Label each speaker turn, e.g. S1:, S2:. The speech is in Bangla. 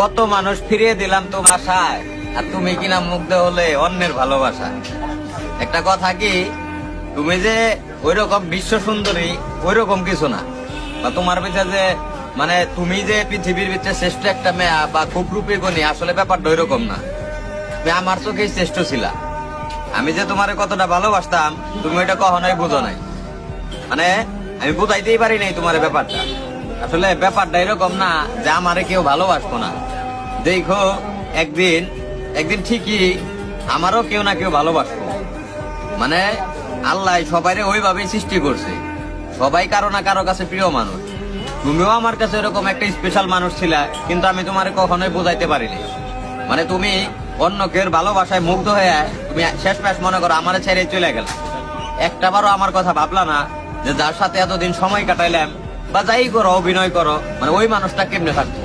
S1: কত মানুষ ফিরিয়ে দিলাম তো আশায়, আর তুমি কিনা মুগ্ধ হলে অন্যের ভালোবাসা। একটা কথা কি, তুমি যে ওইরকম বিশ্ব সুন্দরী ওইরকম কিছু না, বা তোমার ভিতরে যে মানে তুমি যে পৃথিবীর ভিতরে শ্রেষ্ঠ একটা মেয়া বা খুব রূপী গুণী, আসলে ব্যাপারটা ওইরকম না। তুমি আমার চোখেই শ্রেষ্ঠ ছিলা। আমি যে তোমারে কতটা ভালোবাসতাম তুমি ওইটা কখনোই বুঝো নাই। মানে আমি বুঝাইতেই পারি নাই তোমার ব্যাপারটা। আসলে ব্যাপারটা এরকম না যে আমারে কেউ ভালোবাসবো না। দেখো একদিন একদিন ঠিকই আমারও কেউ না কেউ ভালোবাসবো। মানে আল্লাহ সবাইরে ওইভাবেই সৃষ্টি করছে, সবাই কারো না কারো কাছে প্রিয় মানুষ। তুমিও আমার কাছে এরকম একটা স্পেশাল মানুষ ছিলা, কিন্তু আমি তোমারে কখনোই বুঝাইতে পারিনি। মানে তুমি অন্য কেউ ভালোবাসায় মুগ্ধ হয়ে তুমি শেষ ম্যাচ মনে করো আমারে ছেড়ে চলে গেল। একটাবারও আমার কথা ভাবলা না যে যার সাথে এতদিন সময় কাটাইলাম বা যাই করো অভিনয় করো, মানে ওই মানুষটা কেমনে থাকতো।